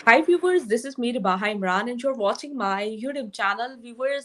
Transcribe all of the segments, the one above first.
Hi viewers, this is me Ribaha Imran and you're watching my YouTube channel. Viewers,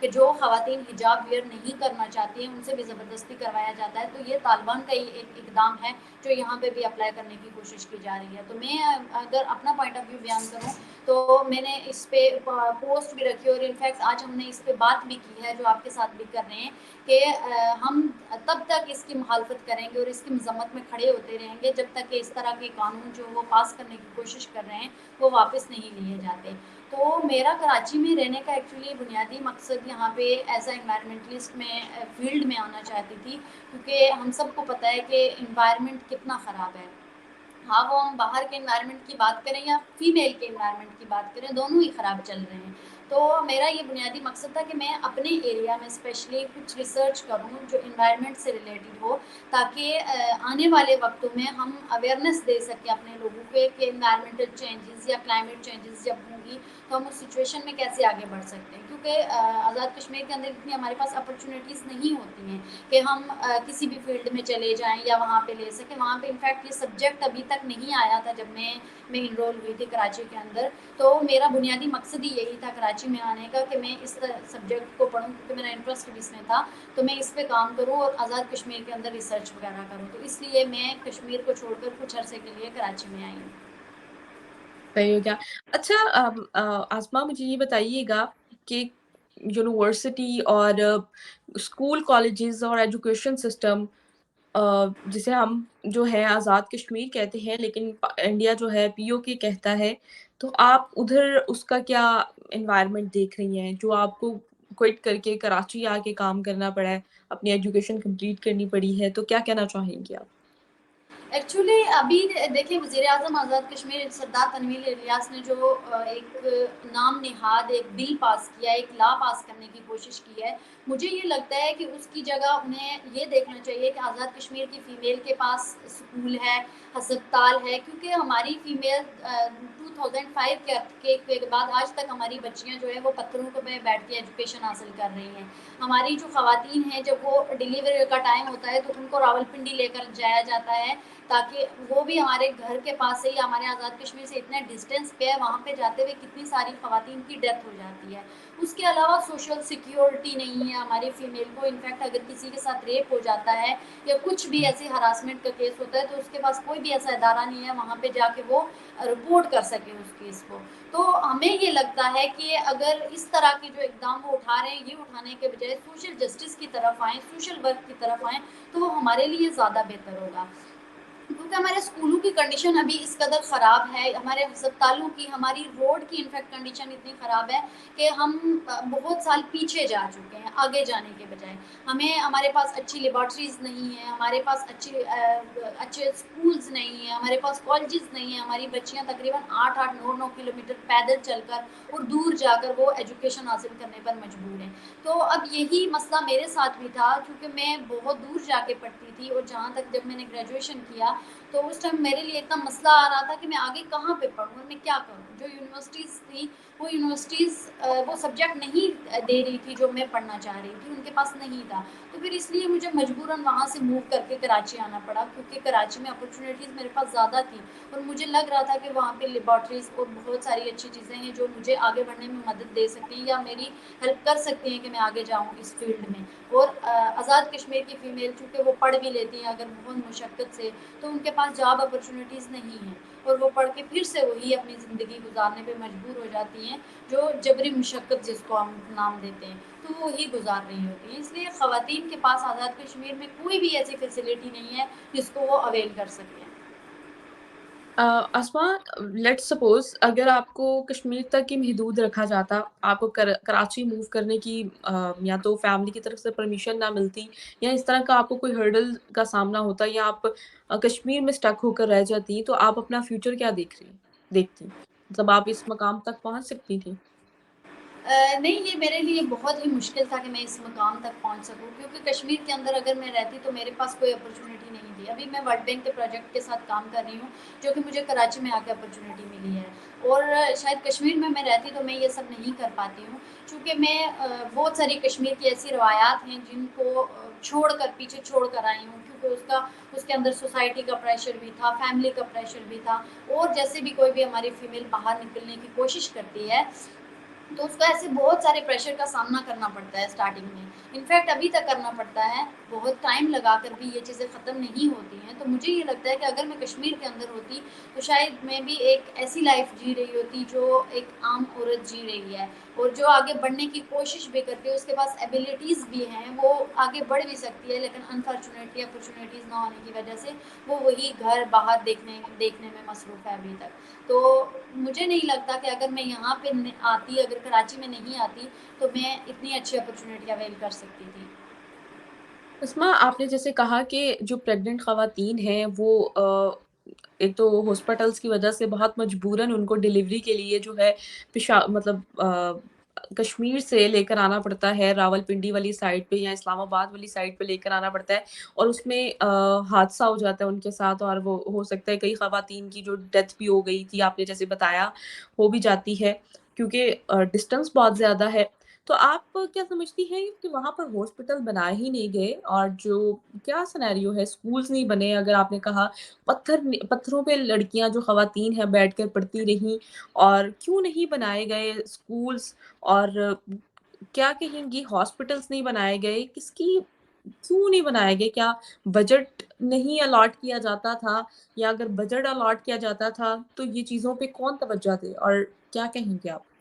کہ جو خواتین حجاب where نہیں کرنا چاہتی ہیں ان سے بھی زبردستی کروایا جاتا ہے. تو یہ طالبان کا ہی ایک اقدام ہے جو یہاں پہ بھی اپلائی کرنے کی کوشش کی جا رہی ہے. تو میں اگر اپنا پوائنٹ آف ویو بیان کروں تو میں نے اس پہ پوسٹ بھی رکھی اور انفیکٹ آج ہم نے اس پہ بات بھی کی ہے جو آپ کے ساتھ بھی کر رہے ہیں کہ ہم تب تک اس کی مخالفت کریں گے اور اس کی مذمت میں کھڑے ہوتے رہیں گے جب تک کہ اس طرح کے قانون جو وہ پاس کرنے کی کوشش کر رہے ہیں وہ واپس نہیں لیے جاتے. تو میرا کراچی میں رہنے کا ایکچولی بنیادی مقصد یہاں پہ ایز اے انوائرمنٹلسٹ میں فیلڈ میں آنا چاہتی تھی کیونکہ ہم سب کو پتہ ہے کہ انوائرمنٹ کتنا خراب ہے. ہاں وہ ہم باہر کے انوائرمنٹ کی بات کریں یا فیمیل کے انوائرمنٹ کی بات کریں دونوں ہی خراب چل رہے ہیں. تو میرا یہ بنیادی مقصد تھا کہ میں اپنے ایریا میں اسپیشلی کچھ ریسرچ کروں جو انوائرمنٹ سے ریلیٹڈ ہو تاکہ آنے والے وقتوں میں ہم اویئرنیس دے سکیں اپنے لوگوں کو کہ انوائرمنٹل چینجز یا کلائمیٹ چینجز جب ہوں گی تو ہم اس سچویشن میں کیسے آگے بڑھ سکتے ہیں. کیونکہ آزاد کشمیر کے اندر اتنی ہمارے پاس اپرچونیٹیز نہیں ہوتی ہیں کہ ہم کسی بھی فیلڈ میں چلے جائیں یا وہاں پہ لے سکیں. وہاں پہ انفیکٹ یہ سبجیکٹ ابھی تک نہیں آیا تھا جب میں انرول ہوئی تھی کراچی کے اندر. تو میرا بنیادی مقصد ہی یہی تھا کراچی میں آنے کا کہ میں اس سبجیکٹ کو پڑھوں کیونکہ میرا انٹرسٹ بھی اس میں تھا تو میں اس پہ کام کروں اور آزاد کشمیر کے اندر ریسرچ وغیرہ کروں. تو اس لیے میں کشمیر کو چھوڑ کر کچھ عرصے کے لیے کراچی میں آئی ہوں. صحیح ہو گیا. اچھا آسما مجھے یہ بتائیے گا کہ یونیورسٹی اور اسکول کالجز اور ایجوکیشن سسٹم جسے ہم جو ہے آزاد کشمیر کہتے ہیں لیکن انڈیا جو ہے پی او کے کہتا ہے, تو آپ ادھر اس کا کیا انوائرمنٹ دیکھ رہی ہیں جو آپ کو کوئٹ کر کے کراچی آ کے کام کرنا پڑا ہے, اپنی ایجوکیشن کمپلیٹ کرنی پڑی ہے, تو کیا کہنا چاہیں گے آپ؟ ایکچولی ابھی دیکھیں وزیر اعظم آزاد کشمیر سردار تنویر الیاس نے جو ایک نام نہاد ایک بل پاس کیا, ایک لا پاس کرنے کی کوشش کی ہے, مجھے یہ لگتا ہے کہ اس کی جگہ انہیں یہ دیکھنا چاہیے کہ آزاد کشمیر کی فیمیل کے پاس اسکول ہے, ہسپتال ہے, کیونکہ ہماری فیمیل 2005 کے بعد آج تک ہماری بچیاں جو ہے وہ پتھروں پہ بیٹھ کے ایجوکیشن حاصل کر رہی ہیں. ہماری جو خواتین ہیں جب وہ ڈیلیوری کا ٹائم ہوتا ہے تو ان کو راولپنڈی لے کر جایا جاتا ہے تاکہ وہ بھی ہمارے گھر کے پاس سے ہی ہمارے آزاد کشمیر سے اتنے ڈسٹینس پہ ہے, وہاں پہ جاتے ہوئے کتنی ساری خواتین کی ڈیتھ ہو جاتی ہے. اس کے علاوہ سوشل سیکیورٹی نہیں ہے ہماری فیمیل کو. انفیکٹ اگر کسی کے ساتھ ریپ ہو جاتا ہے یا کچھ بھی ایسی ہراسمنٹ کا کیس ہوتا ہے تو اس کے پاس کوئی بھی ایسا ادارہ نہیں ہے وہاں پہ جا کے وہ رپورٹ کر سکے اس کیس کو. تو ہمیں یہ لگتا ہے کہ اگر اس طرح کے جو اقدام وہ اٹھا رہے ہیں یہ اٹھانے کے بجائے سوشل جسٹس کی طرف آئیں, سوشل ورک کی طرف آئیں تو وہ ہمارے لیے زیادہ بہتر ہوگا. کیونکہ ہمارے اسکولوں کی کنڈیشن ابھی اس قدر خراب ہے, ہمارے ہسپتالوں کی, ہماری روڈ کی انفیکٹ کنڈیشن اتنی خراب ہے کہ ہم بہت سال پیچھے جا چکے ہیں آگے جانے کے بجائے. ہمارے پاس اچھی لیبارٹریز نہیں ہیں, ہمارے پاس اچھے اسکولز نہیں ہیں, ہمارے پاس کالجز نہیں ہیں. ہماری بچیاں تقریباً 8-9 کلومیٹر پیدل چل کر اور دور جا کر وہ ایجوکیشن حاصل کرنے پر مجبور ہیں. تو اب یہی مسئلہ میرے ساتھ بھی تھا کیونکہ میں بہت دور جا کے پڑھتی تھی اور جہاں تک جب میں نے گریجویشن کیا تو اس ٹائم میرے لیے اتنا مسئلہ آ رہا تھا کہ میں آگے کہاں پہ پڑھوں اور میں کیا کروں. جو یونیورسٹیز تھی وہ یونیورسٹیز وہ سبجیکٹ نہیں دے رہی تھی جو میں پڑھنا چاہ رہی تھی, ان کے پاس نہیں تھا. تو پھر اس لیے مجھے مجبوراً وہاں سے موو کر کے کراچی آنا پڑا کیونکہ کراچی میں اپرچونیٹیز میرے پاس زیادہ تھی اور مجھے لگ رہا تھا کہ وہاں پہ لیبارٹریز اور بہت ساری اچھی چیزیں ہیں جو مجھے آگے بڑھنے میں مدد دے سکتی ہیں یا میری ہیلپ کر سکتی ہیں کہ میں آگے جاؤں اس فیلڈ میں. اور آزاد کشمیر کی فیمیل چونکہ وہ پڑھ بھی لیتی ہیں اگر بہت مشقت سے تو ان کے پاس جاب اپرچونیٹیز نہیں ہیں اور وہ پڑھ کے پھر سے وہی اپنی زندگی گزارنے پہ مجبور ہو جاتی ہیں جو جبری مشقت جس کو ہم نام دیتے ہیں تو وہ وہی گزار رہی ہوتی ہیں. اس لیے خواتین کے پاس آزاد کشمیر میں کوئی بھی ایسی فیسلٹی نہیں ہے جس کو وہ اویل کر سکیں. اسما, لیٹ سپوز اگر آپ کو کشمیر تک ہی محدود رکھا جاتا, آپ کو کراچی موو کرنے کی یا تو فیملی کی طرف سے پرمیشن نہ ملتی یا اس طرح کا آپ کو کوئی ہرڈل کا سامنا ہوتا یا آپ کشمیر میں اسٹک ہو کر رہ جاتی, تو آپ اپنا فیوچر کیا دیکھتی, مطلب آپ اس مقام تک پہنچ سکتی تھی؟ نہیں, یہ میرے لیے بہت ہی مشکل تھا کہ میں اس مقام تک پہنچ سکوں کیونکہ کشمیر کے اندر اگر میں رہتی تو میرے پاس کوئی اپرچونیٹی نہیں تھی. ابھی میں ورلڈ بینک کے پروجیکٹ کے ساتھ کام کر رہی ہوں جو کہ مجھے کراچی میں آ کے اپرچونیٹی ملی ہے اور شاید کشمیر میں رہتی تو میں یہ سب نہیں کر پاتی ہوں چونکہ میں بہت ساری کشمیر کی ایسی روایات ہیں جن کو چھوڑ کر پیچھے چھوڑ کر آئی ہوں کیونکہ اس کے اندر سوسائٹی کا پریشر بھی تھا, فیملی کا پریشر بھی تھا. اور جیسے بھی کوئی بھی ہماری فیمیل باہر نکلنے کی کوشش کرتی ہے تو اس کو ایسے بہت سارے پریشر کا سامنا کرنا پڑتا ہے اسٹارٹنگ میں، انفیکٹ ابھی تک کرنا پڑتا ہے، بہت ٹائم لگا کر بھی یہ چیزیں ختم نہیں ہوتی ہیں. تو مجھے یہ لگتا ہے کہ اگر میں کشمیر کے اندر ہوتی تو شاید میں بھی ایک ایسی لائف جی رہی ہوتی جو ایک عام عورت جی رہی ہے، اور جو آگے بڑھنے کی کوشش بھی کرتی ہے، اس کے پاس ایبیلٹیز بھی ہیں، وہ آگے بڑھ بھی سکتی ہے، لیکن انفارچونیٹلی اپرچونیٹیز نہ ہونے کی وجہ سے وہ وہی گھر باہر دیکھنے میں مصروف ہے ابھی تک. تو مجھے نہیں لگتا کہ اگر میں یہاں پہ آتی، اگر کراچی میں نہیں آتی تو میں اتنی اچھی اپرچونیٹی اویل کر سکتی تھی. اسما، آپ نے جیسے کہا کہ جو پریگننٹ خواتین ہیں وہ ایک تو ہاسپٹلس کی وجہ سے بہت مجبوراً ان کو ڈیلیوری کے لیے جو ہے مطلب کشمیر سے لے کر آنا پڑتا ہے، راول پنڈی والی سائڈ پہ یا اسلام آباد والی سائڈ پہ لے کر آنا پڑتا ہے، اور اس میں حادثہ ہو جاتا ہے ان کے ساتھ، اور وہ ہو سکتا ہے کئی خواتین کی جو ڈیتھ بھی ہو گئی تھی، آپ نے جیسے بتایا ہو بھی جاتی ہے کیونکہ ڈسٹینس بہت زیادہ ہے. تو آپ کیا سمجھتی ہیں کہ وہاں پر ہاسپٹل بنائے ہی نہیں گئے، اور جو کیا سنیریو ہے، اسکولز نہیں بنے، اگر آپ نے کہا پتھروں پہ لڑکیاں جو خواتین ہیں بیٹھ کر پڑھتی رہیں، اور کیوں نہیں بنائے گئے اسکولز، اور کیا کہیں گی ہاسپٹلس نہیں بنائے گئے، کیوں نہیں بنائے گئے؟ کیا بجٹ نہیں الاٹ کیا جاتا تھا، یا اگر بجٹ الاٹ کیا جاتا تھا تو یہ چیزوں پہ کون توجہ دے، اور کیا کہیں گے آپ؟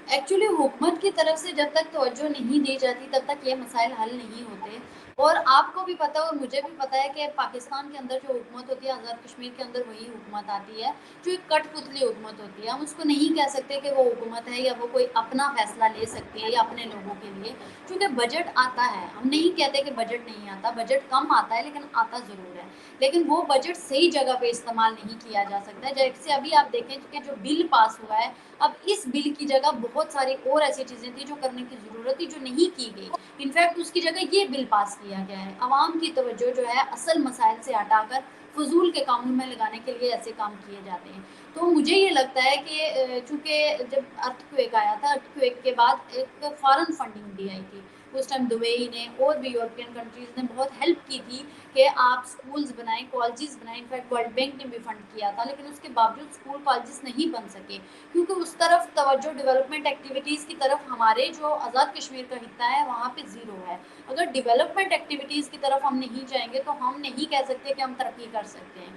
ایکچولی حکومت کی طرف سے جب تک توجہ نہیں دی جاتی تب تک یہ مسائل حل نہیں ہوتے. اور آپ کو بھی پتہ اور مجھے بھی پتہ ہے کہ پاکستان کے اندر جو حکومت ہوتی ہے، آزاد کشمیر کے اندر وہی حکومت آتی ہے جو ایک کٹ پتلی حکومت ہوتی ہے. ہم اس کو نہیں کہہ سکتے کہ وہ حکومت ہے یا وہ کوئی اپنا فیصلہ لے سکتی ہے یا اپنے لوگوں کے لیے، کیونکہ بجٹ آتا ہے. ہم نہیں کہتے کہ بجٹ نہیں آتا، بجٹ کم آتا ہے لیکن آتا ضرور ہے. لیکن وہ بجٹ صحیح جگہ پہ استعمال نہیں کیا جا سکتا. جیسے ابھی آپ دیکھیں کہ جو بل پاس ہوا ہے، اب اس بل کی جگہ بہت ساری اور ایسی چیزیں تھیں جو کرنے کی ضرورت تھی جو نہیں کی گئی. انفیکٹ اس کی جگہ یہ بل پاس کیا گیا ہے. عوام کی توجہ جو ہے اصل مسائل سے ہٹا کر فضول کے کاموں میں لگانے کے لیے ایسے کام کیے جاتے ہیں. تو مجھے یہ لگتا ہے کہ چونکہ جب ارتھ کویک آیا تھا، ارتھ کویک کے بعد ایک فارن فنڈنگ بھی آئی تھی. اس ٹائم دبئی نے اور بھی یورپین کنٹریز نے بہت ہیلپ کی تھی کہ آپ اسکولز بنائیں، کالجز بنائیں. انفیکٹ ورلڈ بینک نے بھی فنڈ کیا تھا، لیکن اس کے باوجود اسکول کالجز نہیں بن سکے کیونکہ اس طرف توجہ ڈیولپمنٹ ایکٹیویٹیز کی طرف ہمارے جو آزاد کشمیر کا خطہ ہے وہاں پہ زیرو ہے. اگر ڈیولپمنٹ ایکٹیویٹیز کی طرف ہم نہیں جائیں گے تو ہم نہیں کہہ سکتے کہ ہم ترقی کر سکتے ہیں.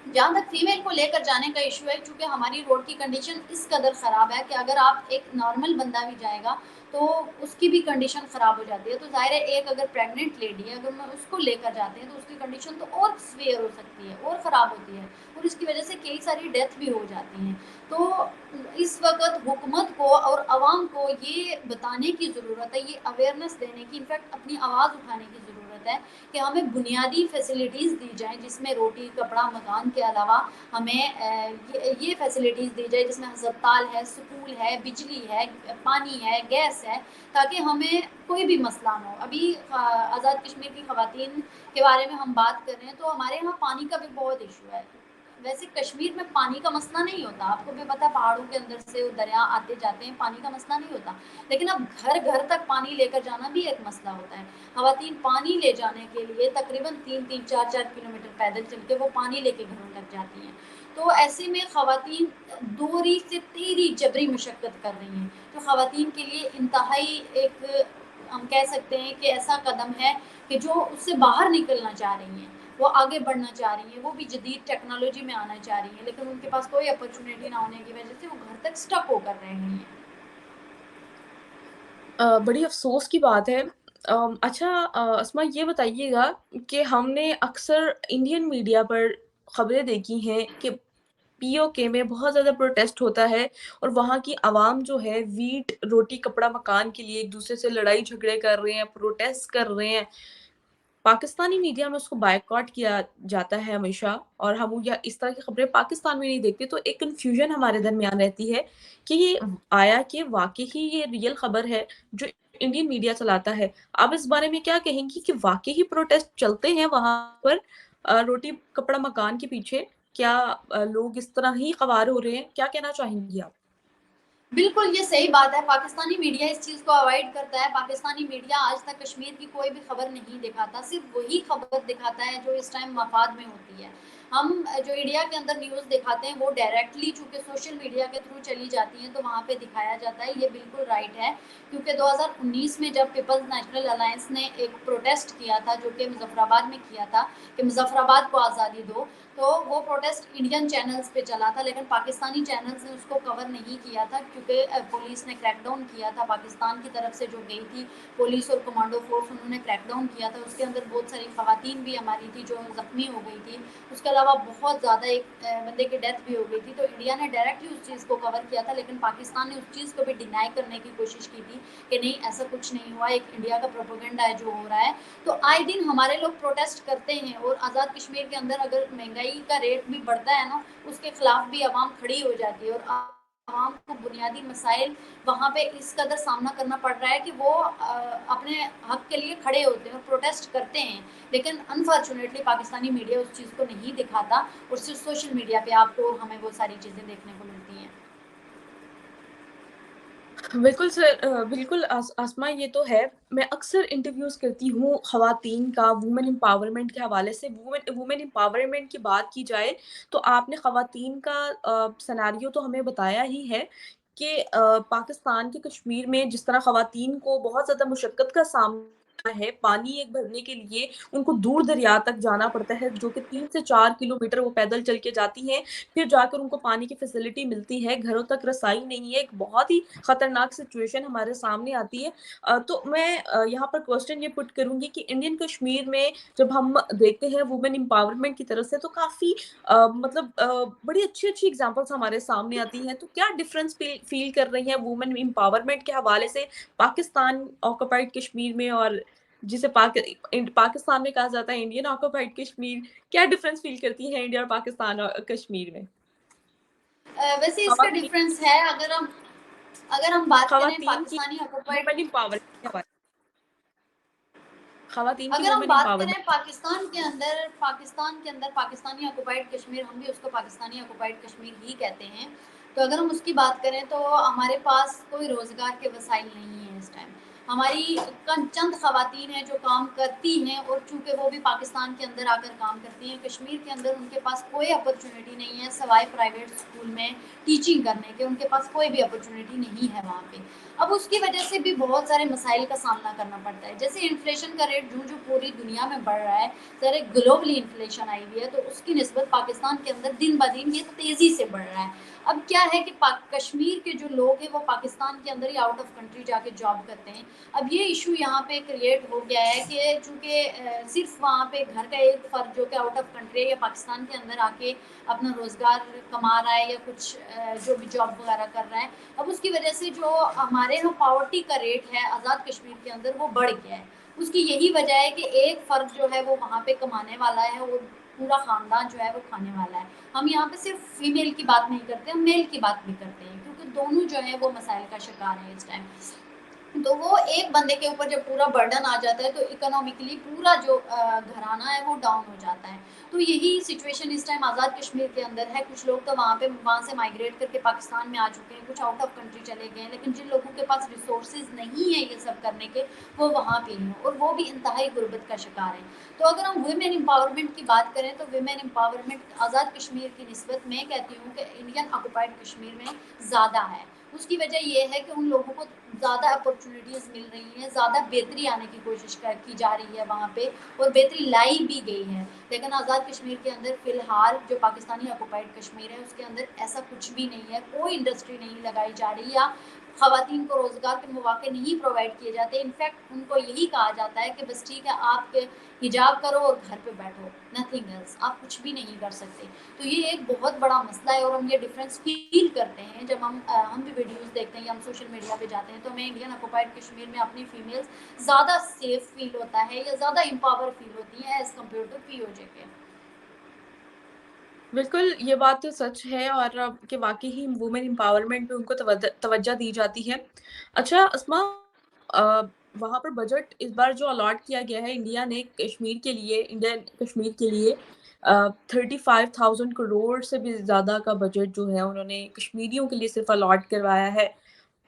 جہاں تک فیمیل کو لے کر جانے کا ایشو ہے، چونکہ ہماری روڈ کی کنڈیشن اس قدر خراب ہے کہ اگر آپ ایک نارمل بندہ بھی جائے گا تو اس کی بھی کنڈیشن خراب ہو جاتی ہے. تو ظاہر ہے ایک اگر پریگننٹ لیڈی ہے، اگر میں اس کو لے کر جاتے ہیں تو اس کی کنڈیشن تو اور سویئر ہو سکتی ہے اور خراب ہوتی ہے، اور اس کی وجہ سے کئی ساری ڈیتھ بھی ہو جاتی ہیں. تو اس وقت حکومت کو اور عوام کو یہ بتانے کی ضرورت ہے، یہ اویئرنیس دینے کی، انفیکٹ اپنی آواز اٹھانے کی ضرورت ہے کہ ہمیں بنیادی فیسلٹیز دی جائیں جس میں روٹی کپڑا مکان کے علاوہ ہمیں یہ فیسلٹیز دی جائے جس میں ہسپتال ہے، سکول ہے، بجلی ہے، پانی ہے، گیس ہے، تاکہ ہمیں کوئی بھی مسئلہ نہ ہو. ابھی آزاد کشمیر کی خواتین کے بارے میں ہم بات کر رہے ہیں تو ہمارے یہاں پانی کا بھی بہت ایشو ہے. ویسے کشمیر میں پانی کا مسئلہ نہیں ہوتا، آپ کو بھی پتہ، پہاڑوں کے اندر سے دریا آتے جاتے ہیں، پانی کا مسئلہ نہیں ہوتا. لیکن اب گھر گھر تک پانی لے کر جانا بھی ایک مسئلہ ہوتا ہے. خواتین پانی لے جانے کے لیے تقریباً 3-3 4-4 کلومیٹر پیدل چل کے وہ پانی لے کے گھروں تک جاتی ہیں. تو ایسے میں خواتین دوری سے تیری جبری مشقت کر رہی ہیں، جو خواتین کے لیے انتہائی ایک ہم کہہ سکتے ہیں کہ ایسا قدم ہے کہ جو اس سے باہر نکلنا چاہ رہی ہیں، وہ آگے بڑھنا چاہ رہی ہیں، وہ بھی جدید ٹیکنالوجی میں آنا چاہ رہی ہیں، لیکن ان کے پاس کوئی اپرچونیٹی نہ ہونے کی وجہ سے وہ گھر تک سٹک ہو کر رہ گئی ہیں. بڑی افسوس کی بات ہے. اچھا، اسما یہ بتائیے گا کہ ہم نے اکثر انڈین میڈیا پر خبریں دیکھی ہیں کہ پی او کے میں بہت زیادہ پروٹیسٹ ہوتا ہے، اور وہاں کی عوام جو ہے ویٹ روٹی کپڑا مکان کے لیے ایک دوسرے سے لڑائی جھگڑے کر رہے ہیں، پروٹیسٹ کر رہے ہیں. پاکستانی میڈیا میں اس کو بائیکاٹ کیا جاتا ہے ہمیشہ، اور ہم اس طرح کی خبریں پاکستان میں نہیں دیکھتے، تو ایک کنفیوژن ہمارے درمیان رہتی ہے کہ یہ آیا کہ واقعی یہ ریئل خبر ہے جو انڈین میڈیا چلاتا ہے. آپ اس بارے میں کیا کہیں گی کہ واقعی پروٹیسٹ چلتے ہیں وہاں پر روٹی کپڑا مکان کے پیچھے؟ کیا لوگ اس طرح ہی خوار ہو رہے ہیں؟ کیا کہنا چاہیں گی آپ؟ بالکل یہ صحیح بات ہے. پاکستانی میڈیا اس چیز کو اوائڈ کرتا ہے. پاکستانی میڈیا آج تک کشمیر کی کوئی بھی خبر نہیں دکھاتا، صرف وہی خبر دکھاتا ہے جو اس ٹائم مفاد میں ہوتی ہے. ہم جو انڈیا کے اندر نیوز دکھاتے ہیں وہ ڈائریکٹلی چونکہ سوشل میڈیا کے تھرو چلی جاتی ہیں تو وہاں پہ دکھایا جاتا ہے، یہ بالکل رائٹ ہے، کیونکہ 2019 میں جب پیپلز نیشنل الائنس نے ایک پروٹیسٹ کیا تھا جو کہ مظفر آباد میں کیا تھا کہ مظفر آباد کو آزادی دو، تو وہ پروٹیسٹ انڈین چینلز پہ چلا تھا، لیکن پاکستانی چینلز نے اس کو کور نہیں کیا تھا کیونکہ پولیس نے کریک ڈاؤن کیا تھا، پاکستان کی طرف سے جو گئی تھی پولیس اور کمانڈو فورس، انہوں نے کریک ڈاؤن کیا تھا، اس کے اندر بہت ساری خواتین بھی ہماری تھی جو زخمی ہو گئی تھی، اس کے علاوہ بہت زیادہ ایک بندے کی ڈیتھ بھی ہو گئی تھی، تو انڈیا نے ڈائریکٹلی اس چیز کو کور کیا تھا، لیکن پاکستان نے اس چیز کو بھی ڈینائی کرنے کی کوشش کی تھی کہ نہیں ایسا کچھ نہیں ہوا، ایک انڈیا کا پروپیگنڈا ہے جو ہو رہا ہے۔ تو آئے دن ہمارے لوگ پروٹیسٹ کرتے ہیں، اور آزاد کشمیر کے اندر اگر مہنگائی کا ریٹ بھی بڑھتا ہے نا، اس کے خلاف بھی عوام کھڑی ہو جاتی ہے، اور عوام کو بنیادی مسائل وہاں پہ اس قدر سامنا کرنا پڑ رہا ہے کہ وہ اپنے حق کے لیے کھڑے ہوتے ہیں اور پروٹیسٹ کرتے ہیں، لیکن انفارچونیٹلی پاکستانی میڈیا اس چیز کو نہیں دکھاتا، اور صرف سوشل میڈیا پہ آپ کو ہمیں وہ ساری چیزیں دیکھنے کو ملتی ہیں۔ بالکل سر، بالکل آسما، یہ تو ہے، میں اکثر انٹرویوز کرتی ہوں خواتین کا وومن امپاورمنٹ کے حوالے سے، وومن امپاورمنٹ کی بات کی جائے تو آپ نے خواتین کا سیناریو تو ہمیں بتایا ہی ہے کہ پاکستان کے کشمیر میں جس طرح خواتین کو بہت زیادہ مشقت کا سامنا ہے، پانی ایک بھرنے کے لیے ان کو دور دریا تک جانا پڑتا ہے، جو کہ 3 سے 4 کلومیٹر وہ پیدل چل کے جاتی ہیں، پھر جا کر ان کو پانی کی فیسلٹی ملتی ہے، گھروں تک رسائی نہیں ہے، ایک بہت ہی خطرناک سچویشن ہمارے سامنے آتی ہے۔ تو میں یہاں پر کوسچن یہ پٹ کروں گی کہ انڈین کشمیر میں جب ہم دیکھتے ہیں وومن امپاورمنٹ کی طرف سے تو کافی مطلب بڑی اچھی اچھی اگزامپلس ہمارے سامنے آتی ہیں، تو کیا ڈفرنس فیل کر رہی ہیں وومن امپاورمنٹ کے حوالے سے پاکستان آکوپائڈ کشمیر میں اور جسے پاکستان میں کہا جاتا ہے انڈین آکوپائڈ کشمیر، کیا ڈفرنس فیل کرتی ہیں انڈیا اور پاکستان اور کشمیر میں؟ ویسے اس کا خواتین ڈفرینس ہے، اگر ہم بات کریں خواتین کی پاکستانی آکوپائڈ، وومن امپاورمنٹ کے حوالے خواتین کی اگر ہم وومن بات کریں امپاورمنٹ۔ پاکستان کے اندر پاکستانی آکوپائڈ کشمیر، ہم بھی اس کو پاکستانی آکوپائڈ کشمیر ہی کہتے ہیں، تو اگر ہم اس کی بات کریں تو ہمارے پاس کوئی روزگار کے وسائل نہیں ہیں اس ٹائم، ہماری چند خواتین ہیں جو کام کرتی ہیں، اور چونکہ وہ بھی پاکستان کے اندر آ کر کام کرتی ہیں، کشمیر کے اندر ان کے پاس کوئی اپرچونیٹی نہیں ہے سوائے پرائیویٹ اسکول میں ٹیچنگ کرنے کے، ان کے پاس کوئی بھی اپرچونیٹی نہیں ہے وہاں پہ۔ اب اس کی وجہ سے بھی بہت سارے مسائل کا سامنا کرنا پڑتا ہے، جیسے انفلیشن کا ریٹ جو پوری دنیا میں بڑھ رہا ہے، ذرا گلوبلی انفلیشن آئی ہوئی ہے، تو اس کی نسبت پاکستان کے اندر دن بہ دن یہ تیزی سے بڑھ رہا ہے۔ اب کیا ہے کہ کشمیر کے جو لوگ ہیں وہ پاکستان کے اندر ہی آؤٹ آف کنٹری جا کے جاب کرتے ہیں، اب یہ ایشو یہاں پہ کریٹ ہو گیا ہے کہ چونکہ صرف وہاں پہ گھر کا ایک فرد جو کہ آؤٹ آف کنٹری ہے یا پاکستان کے اندر آ کے اپنا روزگار کما رہا ہے یا کچھ جو بھی جاب وغیرہ کر رہا ہے، اب اس کی وجہ سے جو ہمارے یہاں پاورٹی کا ریٹ ہے آزاد کشمیر کے اندر وہ بڑھ گیا ہے۔ اس کی یہی وجہ ہے کہ ایک فرد جو ہے وہ وہاں پہ کمانے والا ہے اور پورا خاندان جو ہے وہ کھانے والا ہے۔ ہم یہاں پہ صرف فیمیل کی بات نہیں کرتے، ہم میل کی بات بھی کرتے ہیں، کیونکہ دونوں جو ہیں وہ مسائل کا شکار ہیں اس ٹائم۔ تو وہ ایک بندے کے اوپر جب پورا برڈن آ جاتا ہے تو اکنامکلی پورا جو گھرانہ ہے وہ ڈاؤن ہو جاتا ہے۔ تو یہی سچویشن اس ٹائم آزاد کشمیر کے اندر ہے، کچھ لوگ تو وہاں سے مائگریٹ کر کے پاکستان میں آ چکے ہیں، کچھ آؤٹ آف کنٹری چلے گئے ہیں، لیکن جن لوگوں کے پاس ریسورسز نہیں ہیں یہ سب کرنے کے وہ وہاں پہ ہیں، اور وہ بھی انتہائی غربت کا شکار ہیں۔ تو اگر ہم ویمن امپاورمنٹ کی بات کریں تو ویمن امپاورمنٹ آزاد کشمیر کی نسبت میں کہتی ہوں کہ انڈین آکوپائڈ کشمیر میں زیادہ ہے۔ اس کی وجہ یہ ہے کہ ان لوگوں کو زیادہ اپرچونیٹیز مل رہی ہیں، زیادہ بہتری آنے کی کوشش کی جا رہی ہے وہاں پہ، اور بہتری لائی بھی گئی ہے، لیکن آزاد کشمیر کے اندر فی الحال جو پاکستانی آکوپائڈ کشمیر ہے اس کے اندر ایسا کچھ بھی نہیں ہے، کوئی انڈسٹری نہیں لگائی جا رہی، یا خواتین کو روزگار کے مواقع نہیں پرووائڈ کیے جاتے، انفیکٹ ان کو یہی کہا جاتا ہے کہ بس ٹھیک ہے آپ کے حجاب کرو اور گھر پہ بیٹھو، نتھنگ ایلس، آپ کچھ بھی نہیں کر سکتے۔ تو یہ ایک بہت بڑا مسئلہ ہے، اور ہم یہ ڈفرینس فیل کرتے ہیں جب ہم بھی ویڈیوز دیکھتے ہیں یا ہم سوشل میڈیا پہ جاتے ہیں تو ہمیں انڈین آکوپائڈ کشمیر میں اپنی فیمیلز زیادہ سیف فیل ہوتا ہے یا زیادہ امپاور فیل ہوتی ہیں ایز کمپیئر ٹو پی او جے کے۔ بالکل یہ بات تو سچ ہے، اور کہ واقعی ہی وومن امپاورمنٹ پہ ان کو توجہ دی جاتی ہے۔ اچھا اسما، وہاں پر بجٹ اس بار جو الاٹ کیا گیا ہے انڈیا نے کشمیر کے لیے، انڈین کشمیر کے لیے 35,000 کروڑ سے بھی زیادہ کا بجٹ جو ہے انہوں نے کشمیریوں کے لیے صرف الاٹ کروایا ہے۔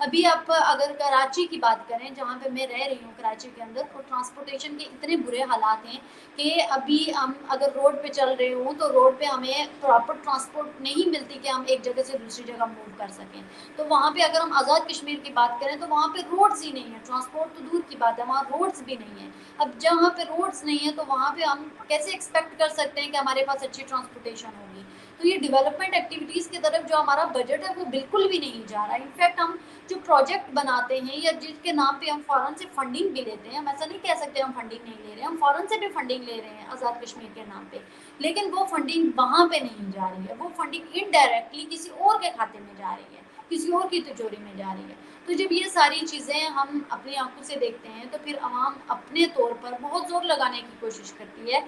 ابھی آپ اگر کراچی کی بات کریں جہاں پہ میں رہ رہی ہوں کراچی کے اندر، اور ٹرانسپورٹیشن کے اتنے برے حالات ہیں کہ ابھی ہم اگر روڈ پہ چل رہے ہوں تو روڈ پہ ہمیں پراپر ٹرانسپورٹ نہیں ملتی کہ ہم ایک جگہ سے دوسری جگہ موو کر سکیں. تو وہاں پہ اگر ہم آزاد کشمیر کی بات کریں تو وہاں پہ روڈز ہی نہیں ہے، ٹرانسپورٹ تو دور کی بات ہے، وہاں روڈز بھی نہیں ہیں. اب جہاں پہ روڈز نہیں ہیں تو وہاں پہ ہم کیسے ایکسپیکٹ کر سکتے ہیں کہ ہمارے پاس اچھی ٹرانسپورٹیشن ہوگی. تو یہ ڈیولپمنٹ ایکٹیویٹیز کی طرف جو ہمارا بجٹ ہے وہ بالکل بھی نہیں جا رہا. انفیکٹ ہم جو پروجیکٹ بناتے ہیں یا جس کے نام پہ ہم فوراً سے فنڈنگ بھی لیتے ہیں، ہم ایسا نہیں کہہ سکتے ہم فنڈنگ نہیں لے رہے ہیں، ہم فوراً سے بھی فنڈنگ لے رہے ہیں آزاد کشمیر کے نام پہ، لیکن وہ فنڈنگ وہاں پہ نہیں جا رہی ہے، وہ فنڈنگ انڈائریکٹلی کسی اور کے کھاتے میں جا رہی ہے، کسی اور کی تجوری میں جا رہی ہے. تو جب یہ ساری چیزیں ہم اپنی آنکھوں سے دیکھتے ہیں تو پھر عوام اپنے طور پر بہت زور لگانے کی کوشش کرتی ہے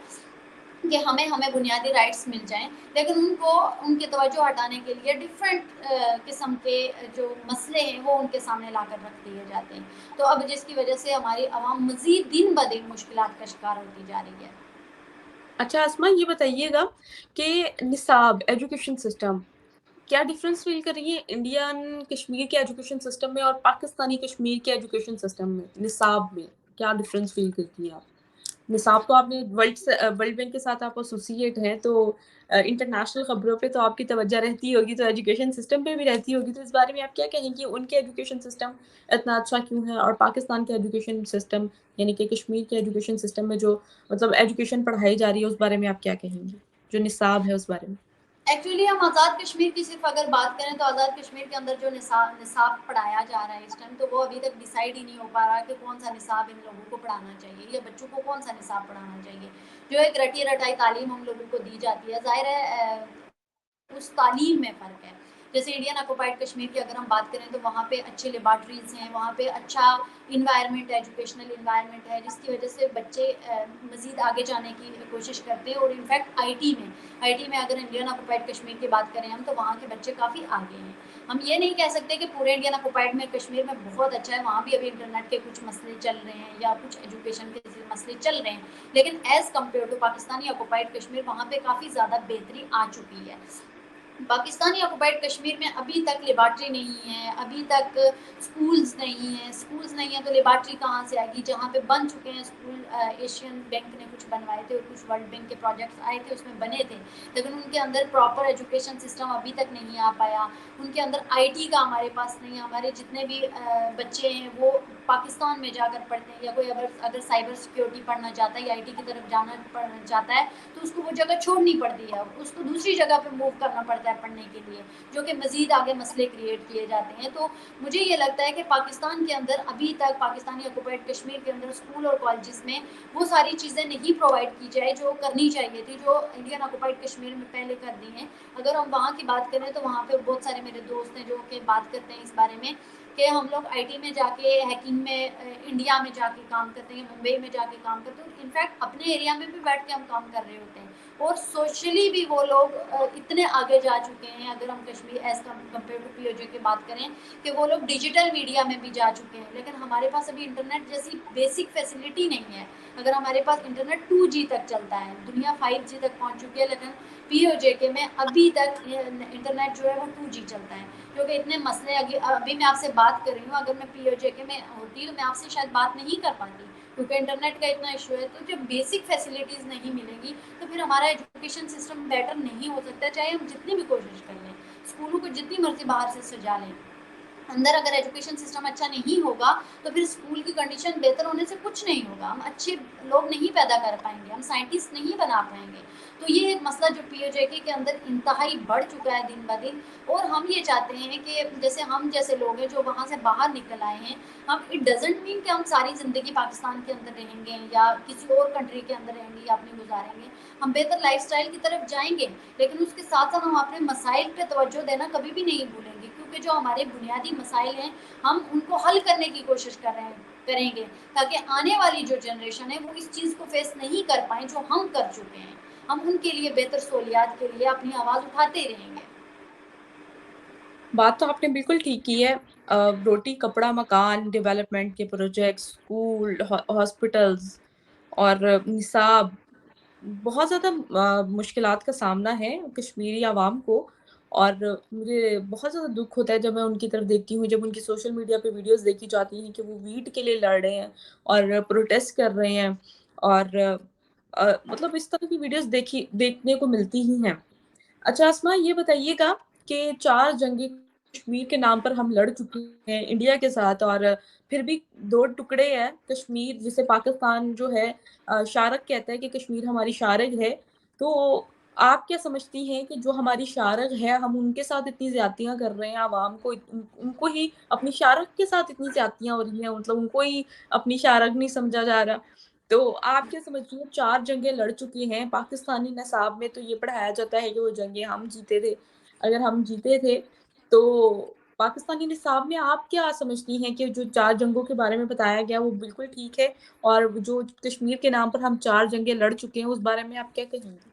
کہ ہمیں بنیادی رائٹس مل جائیں، لیکن ان کو ان کی توجہ ہٹانے کے لیے ڈفرینٹ قسم کے جو مسئلے ہیں وہ ان کے سامنے لا کر رکھ دیے جاتے ہیں. تو اب جس کی وجہ سے ہماری عوام مزید دن بدن مشکلات کا شکار ہوتی جا رہی ہے. اچھا اسما یہ بتائیے گا کہ نصاب ایجوکیشن سسٹم کیا ڈفرینس فیل کر رہی ہے انڈین کشمیر کے ایجوکیشن سسٹم میں اور پاکستانی کشمیر کے ایجوکیشن سسٹم میں نصاب میں کیا ڈفرینس فیل کرتی ہیں آپ؟ نصاب تو آپ نے ورلڈ بینک کے ساتھ آپ ایسوسیٹ ہیں تو انٹرنیشنل خبروں پہ تو آپ کی توجہ رہتی ہوگی، تو ایجوکیشن سسٹم پہ بھی رہتی ہوگی، تو اس بارے میں آپ کیا کہیں گے ان کے ایجوکیشن سسٹم اتنا اچھا کیوں ہے اور پاکستان کے ایجوکیشن سسٹم یعنی کہ کشمیر کے ایجوکیشن سسٹم میں جو مطلب ایجوکیشن پڑھائی جا رہی ہے اس بارے میں آپ کیا کہیں گے، جو نصاب ہے اس بارے میں؟ ایکچولی ہم آزاد کشمیر کی صرف اگر بات کریں تو آزاد کشمیر کے اندر جو نصاب پڑھایا جا رہا ہے اس ٹائم، تو وہ ابھی تک ڈیسائیڈ ہی نہیں ہو پا رہا کہ کون سا نصاب ان لوگوں کو پڑھانا چاہیے یا بچوں کو کون سا نصاب پڑھانا چاہیے. جو ایک رٹی رٹائی تعلیم ہم لوگوں کو دی جاتی ہے، ظاہر ہے اس تعلیم میں فرق ہے. جیسے انڈین آکوپائڈ کشمیر کی اگر ہم بات کریں تو وہاں پہ اچھے لیبارٹریز ہیں، وہاں پہ اچھا انوائرمنٹ ایجوکیشنل انوائرمنٹ ہے، جس کی وجہ سے بچے مزید آگے جانے کی کوشش کرتے ہیں. اور انفیکٹ آئی ٹی میں اگر انڈین آکوپائڈ کشمیر کی بات کریں ہم تو وہاں کے بچے کافی آگے ہیں. ہم یہ نہیں کہہ سکتے کہ پورے انڈین آکوپائڈ میں کشمیر میں بہت اچھا ہے، وہاں بھی ابھی انٹرنیٹ کے کچھ مسئلے چل رہے ہیں یا کچھ ایجوکیشن کے مسئلے چل رہے ہیں، لیکن as compare to Pakistani occupied Kashmir وہاں پہ کافی زیادہ بہتری آ چکی ہے. پاکستانی آکوپائڈ کشمیر میں ابھی تک لیبارٹری نہیں ہے، ابھی تک اسکولز نہیں ہیں تو لیبارٹری کہاں سے آئے گی؟ جہاں پہ بن چکے ہیں اسکول، ایشین بینک نے کچھ بنوائے تھے اور کچھ ورلڈ بینک کے پروجیکٹس آئے تھے اس میں بنے تھے، لیکن ان کے اندر پراپر ایجوکیشن سسٹم ابھی تک نہیں آ پایا. ان کے اندر آئی ٹی کا ہمارے پاس نہیں ہے. ہمارے جتنے بھی بچے ہیں وہ پاکستان میں جا کر پڑھتے ہیں، یا کوئی اگر سائبر سیکیورٹی پڑھنا چاہتا ہے یا آئی ٹی کی طرف جانا چاہتا ہے تو اس کو وہ جگہ چھوڑنی پڑتی ہے، اس کو دوسری جگہ پہ موو کرنا پڑتا ہے پڑھنے کے لیے، جو کہ مزید آگے مسئلے کریٹ کیے جاتے ہیں. تو مجھے یہ لگتا ہے کہ پاکستان کے اندر ابھی تک پاکستانی آکوپائڈ کشمیر کے اندر اسکول اور کالجز میں وہ ساری چیزیں نہیں پرووائڈ کی جائے جو کرنی چاہیے تھی، جو انڈین آکوپائڈ کشمیر میں پہلے کر دی ہیں. اگر ہم وہاں کی بات کریں تو وہاں پہ بہت سارے میرے دوست ہیں جو کہ بات کرتے ہیں اس بارے میں کہ ہم لوگ آئی ٹی میں جا کے ہیکنگ میں انڈیا میں جا کے کام کرتے ہیں، ممبئی میں جا کے کام کرتے ہیں، انفیکٹ اپنے ایریا میں بھی بیٹھ کے ہم کام کر رہے ہوتے ہیں. اور سوشلی بھی وہ لوگ اتنے آگے جا چکے ہیں، اگر ہم کشمیر ایز کمپیئر ٹو پی او جے کی بات کریں کہ وہ لوگ ڈیجیٹل میڈیا میں بھی جا چکے ہیں. لیکن ہمارے پاس ابھی انٹرنیٹ جیسی بیسک فیسلٹی نہیں ہے. اگر ہمارے پاس انٹرنیٹ 2G تک چلتا ہے، دنیا 5G تک پہنچ چکی ہے، لیکن پی او جے کے میں ابھی تک انٹرنیٹ جو ہے وہ 2G چلتا ہے. کیونکہ اتنے مسئلے ابھی میں آپ سے بات کر رہی ہوں، اگر میں پی او جے کے میں ہوتی تو میں آپ سے شاید بات نہیں کر پاتی کیونکہ انٹرنیٹ کا اتنا ایشو ہے. تو جب بیسک فیسلٹیز نہیں ملیں گی تو پھر ہمارا ایجوکیشن سسٹم بیٹر نہیں ہو سکتا، چاہے ہم جتنی بھی کوشش کر لیں، اسکولوں کو جتنی مرضی باہر سے سجا لیں. اندر اگر ایجوکیشن سسٹم اچھا نہیں ہوگا تو پھر اسکول کی کنڈیشن بہتر ہونے سے کچھ نہیں ہوگا. ہم اچھے لوگ نہیں پیدا کر پائیں گے، ہم سائنٹسٹ نہیں بنا پائیں گے. تو یہ ایک مسئلہ جو پی او جے کے اندر انتہائی بڑھ چکا ہے دن بدن. اور ہم یہ چاہتے ہیں کہ جیسے ہم جیسے لوگ ہیں جو وہاں سے باہر نکل آئے ہیں، ہم اٹ ڈزنٹ مین کہ ہم ساری زندگی پاکستان کے اندر رہیں گے یا کسی اور کنٹری کے اندر رہیں گے یا اپنی گزاریں گے. ہم بہتر لائف اسٹائل کی طرف جائیں گے، لیکن اس کے ساتھ ساتھ ہم اپنے مسائل پہ توجہ دینا کبھی بھی نہیں بھولیں گے، کیونکہ جو ہمارے بنیادی مسائل ہیں ہم ان کو حل کرنے کی کوشش کریں گے تاکہ آنے والی جو جنریشن ہے وہ اس چیز کو فیس نہیں کر پائیں جو ہم کر چکے ہیں. ہم ان کے لیے بہتر سہولیات کے لیے اپنی آواز اٹھاتے رہیں گے. بات تو آپ نے بالکل ٹھیک کی ہے. روٹی کپڑا مکان ڈیولپمنٹ کے پروجیکٹس اسکول ہاسپٹلز اور نصاب بہت زیادہ مشکلات کا سامنا ہے کشمیری عوام کو. اور مجھے بہت زیادہ دکھ ہوتا ہے جب میں ان کی طرف دیکھتی ہوں، جب ان کی سوشل میڈیا پہ ویڈیوز دیکھی جاتی ہیں کہ وہ ویٹ کے لیے لڑ رہے ہیں اور پروٹیسٹ کر رہے ہیں، اور مطلب اس طرح کی ویڈیوز دیکھنے کو ملتی ہی ہیں۔ اچھا اسماء، یہ بتائیے گا کہ 4 جنگیں کشمیر کے نام پر ہم لڑ چکے ہیں انڈیا کے ساتھ، اور پھر بھی 2 ٹکڑے ہیں کشمیر، جسے پاکستان جو ہے شارک کہتا ہے کہ کشمیر ہماری شارگ ہے۔ تو آپ کیا سمجھتی ہیں کہ جو ہماری شارگ ہے، ہم ان کے ساتھ اتنی زیادتیاں کر رہے ہیں، عوام کو ان کو ہی اپنی شارگ کے ساتھ اتنی زیادتیاں ہو رہی ہیں، مطلب ان کو ہی اپنی شارگ نہیں سمجھا جا رہا۔ تو آپ کیا سمجھتی ہیں؟ 4 جنگیں لڑ چکی ہیں، پاکستانی نصاب میں تو یہ پڑھایا جاتا ہے کہ وہ جنگیں ہم جیتے تھے۔ اگر ہم جیتے تھے تو پاکستانی نصاب میں آپ کیا سمجھتی ہیں کہ جو 4 جنگوں کے بارے میں بتایا گیا وہ بالکل ٹھیک ہے، اور جو کشمیر کے نام پر ہم 4 جنگیں لڑ چکے ہیں اس بارے میں آپ کیا کہیں گی؟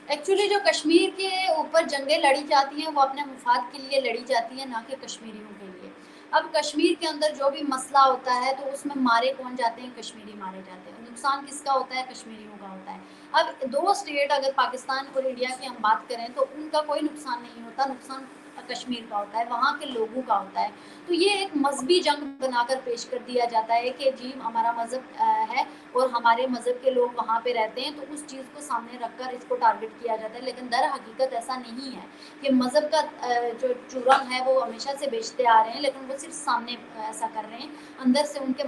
ایکچولی جو کشمیر کے اوپر جنگیں لڑی جاتی ہیں وہ اپنے مفاد کے لیے لڑی جاتی ہیں، نہ کہ کشمیریوں کے لیے۔ اب کشمیر کے اندر جو بھی مسئلہ ہوتا ہے تو اس میں مارے کون جاتے ہیں؟ کشمیری مارے جاتے ہیں۔ نقصان کس کا ہوتا ہے؟ کشمیریوں کا ہوتا ہے۔ اب 2 اسٹیٹ اگر پاکستان اور انڈیا کی ہم بات کریں تو ان کا کوئی نقصان نہیں ہوتا، نقصان کشمیر کا ہوتا ہے، وہاں کے لوگوں کا ہوتا ہے۔ تو یہ ایک مذہبی جنگ بنا کر پیش کر دیا جاتا ہے کہ جی ہمارا مذہب ہے اور ہمارے مذہب کے لوگ وہاں پہ رہتے ہیں، تو اس چیز کو سامنے رکھ کر اس کو ٹارگٹ کیا جاتا ہے۔ لیکن در حقیقت ایسا نہیں ہے کہ مذہب کا جو چورن ہے وہ ہمیشہ سے بیچتے آ رہے ہیں، لیکن وہ صرف سامنے ایسا کر رہے ہیں، اندر سے ان کے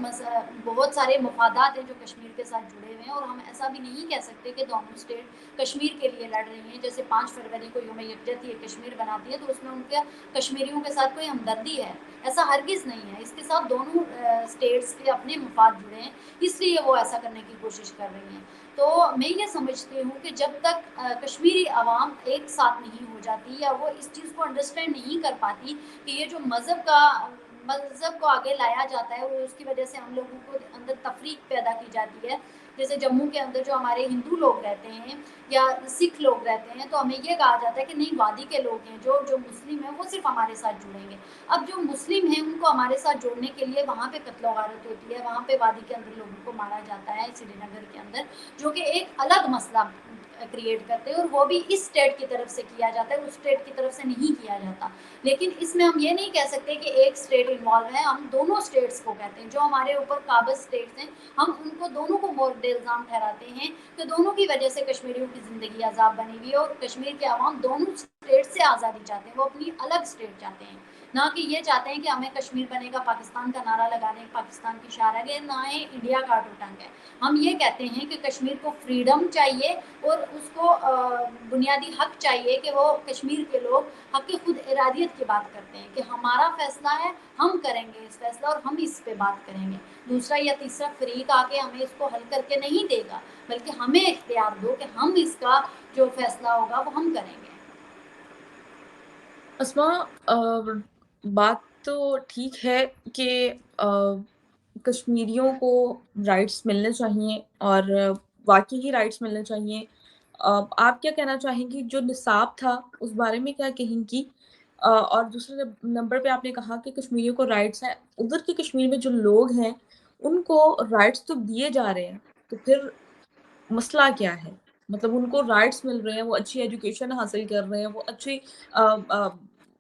بہت سارے مفادات ہیں جو کشمیر کے ساتھ جڑے ہوئے ہیں۔ اور ہم ایسا بھی نہیں کہہ سکتے کہ دونوں اسٹیٹ کشمیر کے لیے لڑ رہی ہیں۔ جیسے 5 فروری کو یوم یکجہتی کشمیر بناتی ہے تو اس میں ان کے کشمیریوں کے ساتھ کوئی ہمدردی ہے، ایسا ہرگز نہیں ہے۔ اس کے ساتھ دونوں اسٹیٹس کے اپنے مفاد جڑے ہیں، اس لیے وہ ایسا کرنے کی کوشش کر رہی ہیں۔ تو میں یہ سمجھتی ہوں کہ جب تک کشمیری عوام ایک ساتھ نہیں ہو جاتی یا وہ اس چیز کو انڈرسٹینڈ نہیں کر پاتی کہ یہ جو مذہب کو آگے لایا جاتا ہے وہ اس کی وجہ سے ہم لوگوں کو اندر تفریق پیدا کی جاتی ہے۔ جیسے جموں کے اندر جو ہمارے ہندو لوگ رہتے ہیں یا سکھ لوگ رہتے ہیں تو ہمیں یہ کہا جاتا ہے کہ نہیں، وادی کے لوگ ہیں جو مسلم ہیں وہ صرف ہمارے ساتھ جڑیں گے۔ اب جو مسلم ہیں ان کو ہمارے ساتھ جوڑنے کے لیے وہاں پہ قتل و غارت ہوتی ہے، وہاں پہ وادی کے اندر لوگوں کو مارا جاتا ہے سری نگر کے اندر، جو کہ ایک الگ مسئلہ کریٹ کرتے ہیں، اور وہ بھی اس اسٹیٹ کی طرف سے کیا جاتا ہے، اس اسٹیٹ کی طرف سے نہیں کیا جاتا۔ لیکن اس میں ہم یہ نہیں کہہ سکتے کہ ایک اسٹیٹ انوالو ہے، ہم دونوں اسٹیٹس کو کہتے ہیں۔ جو ہمارے اوپر قابض اسٹیٹس ہیں ہم ان کو دونوں کو مورد الزام ٹھہراتے ہیں کہ دونوں کی وجہ سے کشمیریوں کی زندگی عذاب بنی ہوئی ہے، اور کشمیر کے عوام دونوں اسٹیٹ سے آزادی چاہتے ہیں، وہ اپنی الگ اسٹیٹ چاہتے ہیں، نہ کہ یہ چاہتے ہیں کہ ہمیں کشمیر بنے گا، پاکستان کا نعرہ لگانے پاکستان کی شارگ ہے، نہ ہی انڈیا کا ٹوٹنگ ہے۔ ہم یہ کہتے ہیں کہ کشمیر کو فریڈم چاہیے اور اس کو بنیادی حق چاہیے کہ وہ کشمیر کے لوگ حق خود ارادیت کی بات کرتے ہیں کہ ہمارا فیصلہ ہے، ہم کریں گے اس فیصلہ اور ہم اس پہ بات کریں گے۔ دوسرا یا تیسرا فریق آ کے ہمیں اس کو حل کر کے نہیں دے گا، بلکہ ہمیں اختیار دو کہ ہم اس کا جو فیصلہ ہوگا وہ ہم کریں گے۔ اسماء، بات تو ٹھیک ہے کہ کشمیریوں کو رائٹس ملنے چاہیے، اور واقعی ہی رائٹس ملنے چاہیے۔ آپ کیا کہنا چاہیں گی جو نصاب تھا اس بارے میں کیا کہیں گی؟ اور دوسرے نمبر پہ آپ نے کہا کہ کشمیریوں کو رائٹس ہیں، ادھر کے کشمیر میں جو لوگ ہیں ان کو رائٹس تو دیے جا رہے ہیں، تو پھر مسئلہ کیا ہے؟ مطلب ان کو رائٹس مل رہے ہیں، وہ اچھی ایجوکیشن حاصل کر رہے ہیں، وہ اچھی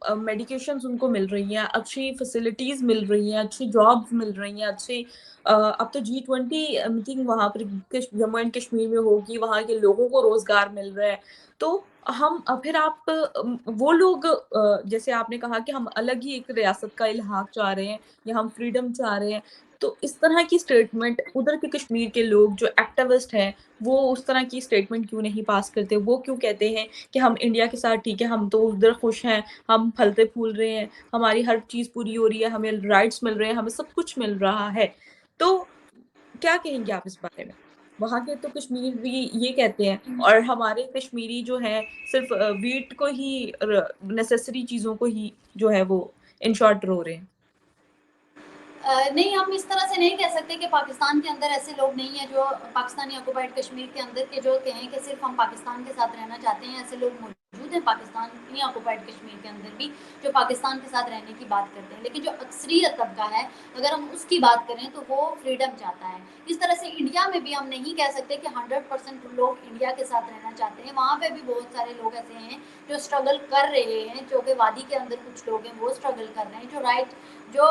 میڈیکیشنز ان کو مل رہی ہیں، اچھی فیسلٹیز مل رہی ہیں، اچھی جابز مل رہی ہیں، اچھی اب تو G20 میٹنگ وہاں پر جموں اینڈ کشمیر میں ہوگی، وہاں کے لوگوں کو روزگار مل رہا ہے۔ تو ہم پھر آپ وہ لوگ جیسے آپ نے کہا کہ ہم الگ ہی ایک ریاست کا الحاق چاہ رہے ہیں یا ہم فریڈم چاہ رہے ہیں، تو اس طرح کی سٹیٹمنٹ ادھر کے کشمیر کے لوگ جو ایکٹیوسٹ ہیں وہ اس طرح کی سٹیٹمنٹ کیوں نہیں پاس کرتے؟ وہ کیوں کہتے ہیں کہ ہم انڈیا کے ساتھ ٹھیک ہے، ہم تو ادھر خوش ہیں، ہم پھلتے پھول رہے ہیں، ہماری ہر چیز پوری ہو رہی ہے، ہمیں رائٹس مل رہے ہیں، ہمیں سب کچھ مل رہا ہے؟ تو کیا کہیں گے آپ اس بارے میں؟ وہاں کے تو کشمیر بھی یہ کہتے ہیں، اور ہمارے کشمیری جو ہیں صرف ویٹ کو ہی، نیسیسری چیزوں کو ہی جو ہے وہ ان شارٹ رو رہے ہیں۔ نہیں، ہم اس طرح سے نہیں کہہ سکتے کہ پاکستان کے اندر ایسے لوگ نہیں ہیں جو پاکستانی آکوپائڈ کشمیر کے اندر کے جو کہیں کہ صرف ہم پاکستان کے ساتھ رہنا چاہتے ہیں، ایسے لوگ موجود ہیں۔ ہیں پاکستانی آکوپائڈ کشمیر کے اندر بھی جو پاکستان کے ساتھ رہنے کی بات کرتے ہیں، لیکن جو اکثریت طبقہ ہے اگر ہم اس کی بات کریں تو وہ فریڈم چاہتا ہے. اس طرح سے انڈیا میں بھی ہم نہیں کہہ سکتے کہ 100% لوگ انڈیا کے ساتھ رہنا چاہتے ہیں. وہاں پہ بھی بہت سارے لوگ ایسے ہیں جو اسٹرگل کر رہے ہیں، جو کہ وادی کے اندر کچھ لوگ ہیں وہ اسٹرگل کر رہے ہیں، جو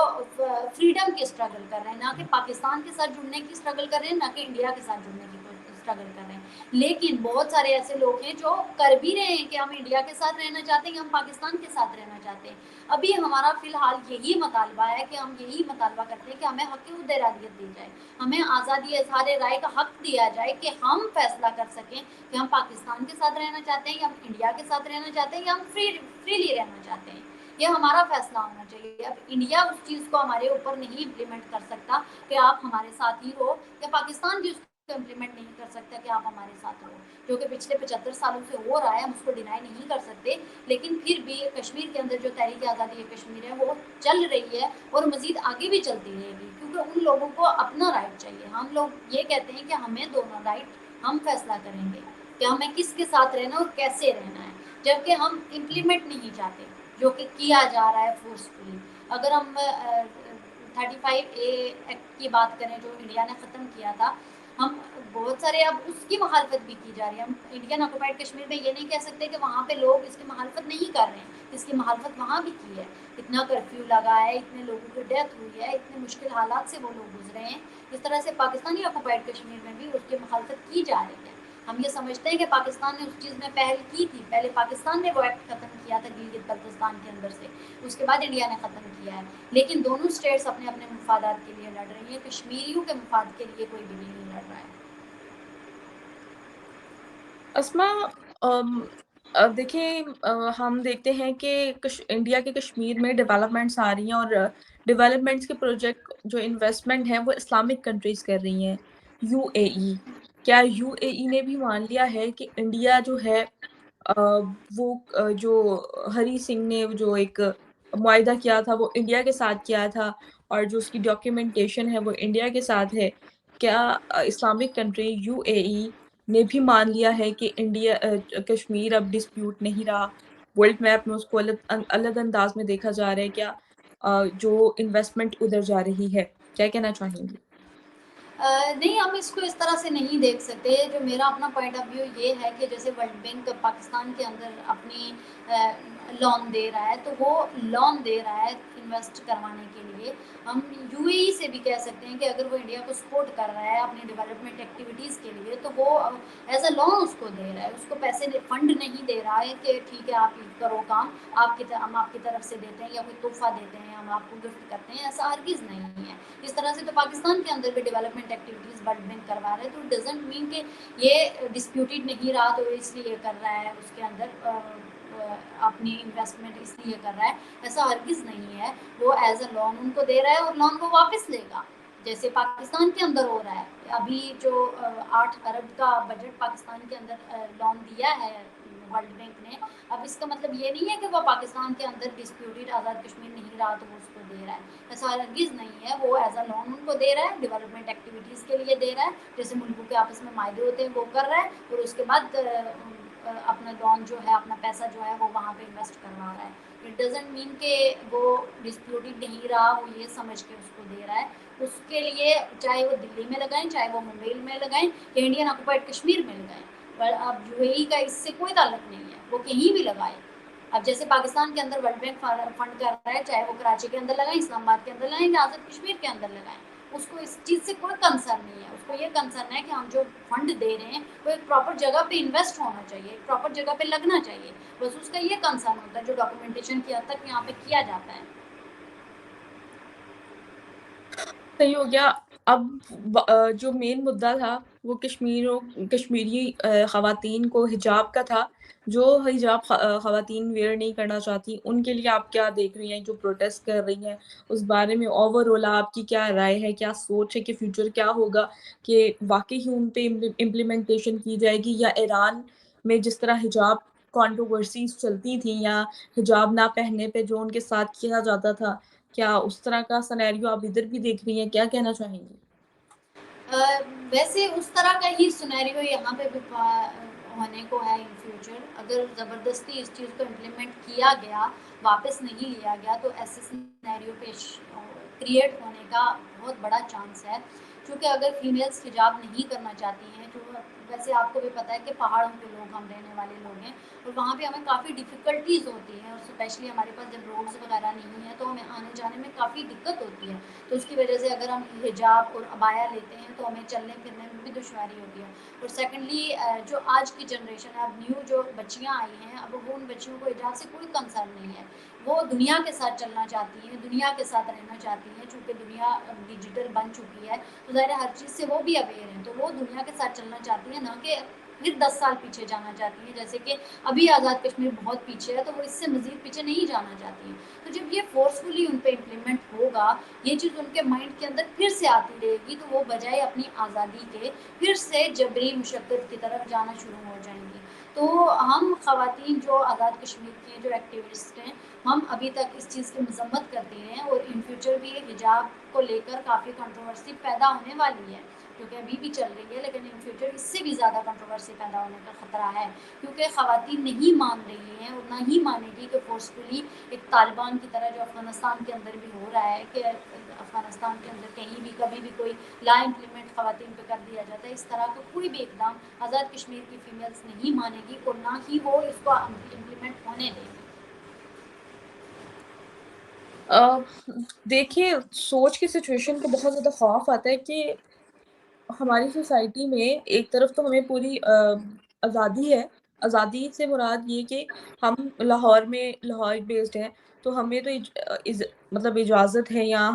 فریڈم کی اسٹرگل کر رہے ہیں، نہ کہ پاکستان کے ساتھ جڑنے کی اسٹرگل کر رہے ہیں، نہ کہ انڈیا کے ساتھ جڑنے کی اسٹرگل کر رہے ہیں. لیکن بہت سارے ایسے لوگ ہیں جو کر بھی رہے ہیں کہ ہم انڈیا کے ساتھ رہنا چاہتے ہیں، ہم پاکستان کے ساتھ رہنا چاہتے ہیں. ابھی ہمارا فی الحال یہی مطالبہ ہے کہ ہم یہی مطالبہ کرتے ہیں کہ ہمیں حق ارادیت دی جائے، ہمیں آزادی اظہار رائے کا حق دیا جائے کہ ہم فیصلہ کر سکیں کہ ہم پاکستان کے ساتھ رہنا چاہتے ہیں یا ہم انڈیا کے ساتھ رہنا چاہتے ہیں یا ہم فریلی رہنا چاہتے ہیں. یہ ہمارا فیصلہ ہونا چاہیے. اب انڈیا اس چیز کو ہمارے اوپر نہیں امپلیمنٹ کر سکتا کہ آپ ہمارے ساتھ ہی رہو، یا پاکستان بھی اس کو امپلیمنٹ نہیں کر سکتا کہ آپ ہمارے ساتھ رہو، جو کہ پچھلے 75 سالوں سے ہو رہا ہے، ہم اس کو ڈینائی نہیں کر سکتے. لیکن پھر بھی کشمیر کے اندر جو تحریک آزادی کشمیر ہے وہ چل رہی ہے اور مزید آگے بھی چلتی رہے گی، کیونکہ ان لوگوں کو اپنا رائٹ چاہیے. ہم لوگ یہ کہتے ہیں کہ ہمیں دونوں رائٹ ہم فیصلہ کریں گے کہ ہمیں کس کے ساتھ رہنا اور کیسے رہنا ہے، جبکہ ہم امپلیمنٹ نہیں چاہتے جو کہ کیا جا رہا ہے فورسفلی. اگر ہم 35A ایکٹ کی بات کریں جو انڈیا نے ختم کیا تھا، ہم بہت سارے اب اس کی مخالفت بھی کی جا رہی ہے. ہم انڈین آکوپائڈ کشمیر میں یہ نہیں کہہ سکتے کہ وہاں پہ لوگ اس کی مخالفت نہیں کر رہے ہیں، اس کی مخالفت وہاں بھی کی ہے. اتنا کرفیو لگا ہے، اتنے لوگوں کی ڈیتھ ہوئی ہے، اتنے مشکل حالات سے وہ لوگ گزرے ہیں. اس طرح سے پاکستانی آکوپائڈ کشمیر میں بھی اس کی مخالفت کی جا رہی ہے. ہم یہ سمجھتے ہیں کہ پاکستان نے اس چیز میں پہل کی تھی، پہلے پاکستان نے وہ ایکٹ ختم کیا تھا گلگت بلتستان کے اندر سے، اس کے بعد انڈیا نے ختم کیا ہے. لیکن دونوں اسٹیٹس اپنے اپنے مفادات کے لیے لڑ رہی ہیں، کشمیریوں کے مفاد کے لیے کوئی بھی نہیں لڑ رہا ہے. اسما، دیکھیں، ہم دیکھتے ہیں کہ انڈیا کے کشمیر میں ڈیولپمنٹس آ رہی ہیں، اور ڈیولپمنٹس کے پروجیکٹ جو انویسٹمنٹ ہیں وہ اسلامک کنٹریز کر رہی ہیں. UAE، کیا UAE نے بھی مان لیا ہے کہ انڈیا جو ہے وہ جو ہری سنگھ نے جو ایک معاہدہ کیا تھا وہ انڈیا کے ساتھ کیا تھا، اور جو اس کی ڈاکیومنٹیشن ہے وہ انڈیا کے ساتھ ہے؟ کیا اسلامک کنٹری UAE نے بھی مان لیا ہے کہ انڈیا کشمیر اب ڈسپیوٹ نہیں رہا؟ ورلڈ میپ میں اس کو الگ انداز میں دیکھا جا رہا ہے. کیا جو انویسٹمنٹ ادھر جا رہی ہے، کیا کہنا چاہیں گی؟ نہیں، ہم اس کو اس طرح سے نہیں دیکھ سکتے. جو میرا اپنا پوائنٹ آف ویو یہ ہے کہ جیسے ورلڈ بینک پاکستان کے اندر اپنی لون دے رہا ہے، تو وہ لون دے رہا ہے انویسٹ کروانے کے لیے. ہم UAE سے بھی کہہ سکتے ہیں کہ اگر وہ انڈیا کو سپورٹ کر رہا ہے اپنی ڈیولپمنٹ ایکٹیویٹیز کے لیے، تو وہ ایز اے لون اس کو دے رہا ہے، اس کو پیسے فنڈ نہیں دے رہا ہے کہ ٹھیک ہے آپ کرو کام، ہم آپ کی طرف سے دیتے ہیں یا کوئی تحفہ دیتے ہیں، ہم آپ کو گفٹ کرتے ہیں. ایسا ہرگز نہیں ہے. اس طرح سے تو پاکستان کے اندر بھی ڈیولپمنٹ ایکٹیویٹیز ورلڈ بینک کروا رہے ہیں، تو ڈزنٹ مین کہ یہ ڈسپیوٹیڈ نہیں رہا تو اس لیے کر رہا ہے، اس کے اندر اپنی انویسٹمنٹ اس لیے کر رہا ہے. ایسا ہرگز نہیں ہے. وہ ایز اے لون ان کو دے رہا ہے اور لون کو واپس لے گا، جیسے پاکستان کے اندر ہو رہا ہے. ابھی جو 8 ارب کا بجٹ پاکستان کے اندر لون دیا ہے ورلڈ بینک نے، اب اس کا مطلب یہ نہیں ہے کہ وہ پاکستان کے اندر ڈسپیوٹیڈ آزاد کشمیر نہیں رہا تو وہ اس کو دے رہا ہے. ایسا ہرگز نہیں ہے. وہ ایز اے لون ان کو دے رہا ہے، ڈیولپمنٹ ایکٹیویٹیز کے لیے دے رہا ہے، جیسے ملکوں کے آپس میں معاہدے ہوتے ہیں وہ کر رہا ہے، اور اس کے بعد اپنا لون جو ہے، اپنا پیسہ جو ہے وہ وہاں پہ انویسٹ کروا رہا ہے. اٹ ڈزنٹ مین کہ وہ ڈسپیوٹیڈ نہیں رہا، وہ یہ سمجھ کے اس کو دے رہا ہے. اس کے لیے چاہے وہ دلی میں لگائیں، چاہے وہ ممبئی میں لگائیں، یا انڈین آکوپائڈ کشمیر میں لگائیں. پر اب UAE کا اس سے کوئی تعلق نہیں ہے، وہ کہیں بھی لگائے. اب جیسے پاکستان کے اندر ورلڈ بینک فنڈ کر رہا ہے، چاہے وہ کراچی کے اندر لگائیں، اسلام آباد کے اندر لگائیں، یا آزاد کشمیر کے اندر لگائیں، اس کو اس چیز سے کوئی کنسرن نہیں ہے. اس کو یہ کنسرن ہے کہ ہم جو فنڈ دے رہے ہیں وہ ایک پراپر جگہ پہ انویسٹ ہونا چاہیے، ایک پراپر جگہ پہ لگنا چاہیے. بس اس کا یہ کنسرن ہوتا ہے جو ڈاکومنٹیشن کی حد تک یہاں پہ کیا جاتا ہے. صحیح ہو گیا. اب جو مین مدعا تھا وہ کشمیری خواتین کو حجاب کا تھا. جو حجاب خواتین ویئر نہیں کرنا چاہتی ان کے لیے آپ کیا دیکھ رہی ہیں، جو پروٹیسٹ کر رہی ہیں اس بارے میں اوور آل آپ کی کیا رائے ہے، کیا سوچ ہے کہ فیوچر کیا ہوگا، کہ واقعی ہی ان پہ امپلیمنٹیشن کی جائے گی، یا ایران میں جس طرح حجاب کانٹروورسیز چلتی تھیں یا حجاب نہ پہننے پہ جو ان کے ساتھ کیا جاتا تھا، کیا اس طرح کا سنیریو آپ ادھر بھی دیکھ رہی ہیں؟ کیا کہنا چاہیں گی؟ ویسے اس طرح کا ہی سنیریو یہاں پہ بھی ہونے کو ہے ان فیوچر. اگر زبردستی اس چیز کو امپلیمنٹ کیا گیا, واپس نہیں لیا گیا, تو ایسے سنیریو پیش کریٹ ہونے کا بہت بڑا چانس ہے. کیونکہ اگر فیمیلس حجاب نہیں کرنا چاہتی ہیں, جو ویسے آپ کو بھی پتہ ہے کہ پہاڑوں کے لوگ ہم رہنے والے لوگ ہیں, اور وہاں پہ ہمیں کافی ڈیفیکلٹیز ہوتی ہیں, اور اسپیشلی ہمارے پاس جب روڈز وغیرہ نہیں ہیں تو ہمیں آنے جانے میں کافی دقت ہوتی ہے. تو اس کی وجہ سے اگر ہم حجاب اور عبایا لیتے ہیں تو ہمیں چلنے پھرنے میں بھی دشواری ہوتی ہے. اور سیکنڈلی جو آج کی جنریشن ہے, اب نیو جو بچیاں آئی ہیں, اب وہ ان بچیوں کو حجاب سے کوئی کنسرن نہیں ہے. وہ دنیا کے ساتھ چلنا چاہتی ہیں, دنیا کے ساتھ رہنا چاہتی ہیں. چونکہ دنیا ڈیجیٹل بن چکی ہے تو ظاہر ہر چیز سے وہ بھی اویئر ہیں, تو وہ دنیا کے ساتھ چلنا چاہتی ہیں, نہ کہ پھر 10 سال پیچھے جانا چاہتی ہیں. جیسے کہ ابھی آزاد کشمیر بہت پیچھے ہے, تو وہ اس سے مزید پیچھے نہیں جانا چاہتی ہیں. تو جب یہ فورسفلی ان پہ امپلیمنٹ ہوگا, یہ چیز ان کے مائنڈ کے اندر پھر سے آتی رہے گی, تو وہ بجائے اپنی آزادی کے پھر سے جبری مشقت کی طرف جانا شروع ہو جائیں گی. تو ہم خواتین جو آزاد کشمیر کے جو ایکٹیوسٹ ہیں, ہم ابھی تک اس چیز کی مذمت کرتے ہیں, اور ان فیوچر بھی حجاب کو لے کر کافی کنٹروورسی پیدا ہونے والی ہے, کیونکہ ابھی بھی چل رہی ہے, لیکن ان فیوچر اس سے بھی زیادہ کنٹروورسی پیدا ہونے کا خطرہ ہے. کیونکہ خواتین نہیں مان رہی ہیں, اور نہ ہی مانے گی کہ فورسفلی ایک طالبان کی طرح جو افغانستان کے اندر بھی ہو رہا ہے, کہ افغانستان کے اندر کہیں بھی کبھی بھی کوئی لا امپلیمنٹ خواتین پہ کر دیا جاتا ہے, اس طرح کا کوئی بھی اقدام آزاد کشمیر کی فیمیلز نہیں مانے گی, اور نہ ہی وہ اس کو امپلیمنٹ ہونے دیں گی. دیکھیے, سوچ کی سچویشن کو بہت زیادہ خوف آتا ہے کہ ہماری سوسائٹی میں ایک طرف تو ہمیں پوری آزادی ہے. آزادی سے مراد یہ کہ ہم لاہور بیسڈ ہیں, تو ہمیں تو مطلب اجازت ہے, یا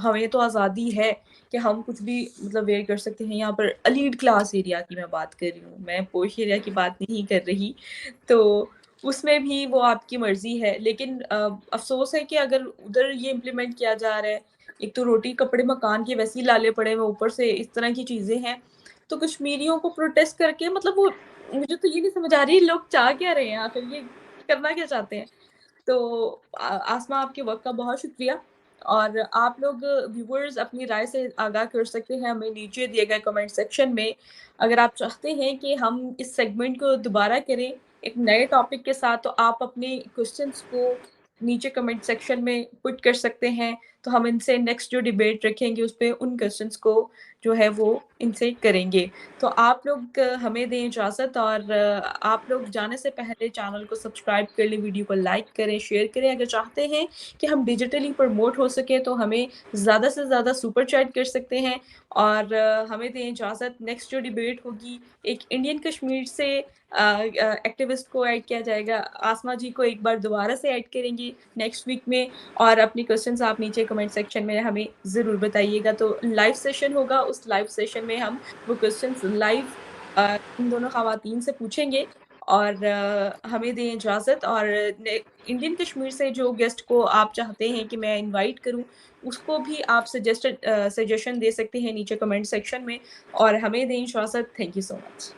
ہمیں تو آزادی ہے کہ ہم کچھ بھی مطلب ویئر کر سکتے ہیں. یہاں پر ایلیٹ کلاس ایریا کی میں بات کر رہی ہوں, میں پوش ایریا کی بات نہیں کر رہی. تو اس میں بھی وہ آپ کی مرضی ہے, لیکن افسوس ہے کہ اگر ادھر یہ امپلیمنٹ کیا جا رہا ہے, ایک تو روٹی کپڑے مکان کے ویسے ہی لالے پڑے ہوئے, اوپر سے اس طرح کی چیزیں ہیں, تو کشمیریوں کو پروٹیسٹ کر کے مطلب وہ مجھے تو یہ نہیں سمجھ آ رہی لوگ چاہ کیا رہے ہیں آخر, یہ کرنا کیا چاہتے ہیں. تو آسما, آپ کے وقت کا بہت شکریہ, اور آپ لوگ ویورز اپنی رائے سے آگاہ کر سکتے ہیں ہمیں نیچے دیے گئے کمنٹ سیکشن میں. اگر آپ چاہتے ہیں کہ ہم اس سیگمنٹ کو دوبارہ کریں ایک نئے ٹاپک کے ساتھ, تو آپ اپنے کوسچنس کو نیچے کمنٹ سیکشن میں پٹ کر سکتے ہیں, تو ہم ان سے نیکسٹ جو ڈیبیٹ رکھیں گے اس پہ ان کوسچنس کو جو ہے وہ ان سے کریں گے. تو آپ لوگ ہمیں دیں اجازت, اور آپ لوگ جانے سے پہلے چینل کو سبسکرائب کر لیں, ویڈیو کو لائک کریں, شیئر کریں. اگر چاہتے ہیں کہ ہم ڈیجیٹلی پروموٹ ہو سکے تو ہمیں زیادہ سے زیادہ سپر چیٹ کر سکتے ہیں, اور ہمیں دیں اجازت. نیکسٹ جو ڈیبیٹ ہوگی ایک انڈین کشمیر سے ایکٹیوسٹ کو ایڈ کیا جائے گا, آسما جی کو ایک بار دوبارہ سے ایڈ کریں گی نیکسٹ ویک میں, اور اپنی کوسچنس آپ نیچے کمنٹ سیکشن میں ہمیں ضرور بتائیے گا. تو لائیو سیشن ہوگا, اس لائیو سیشن میں ہم وہ کوسچنس لائیو ان دونوں خواتین سے پوچھیں گے, اور ہمیں دیں اجازت. اور انڈین کشمیر سے جو گیسٹ کو آپ چاہتے ہیں کہ میں انوائٹ کروں, اس کو بھی آپ سجیشن دے سکتے ہیں نیچے کمنٹ سیکشن میں, اور ہمیں دیں اجازت. Thank you so much.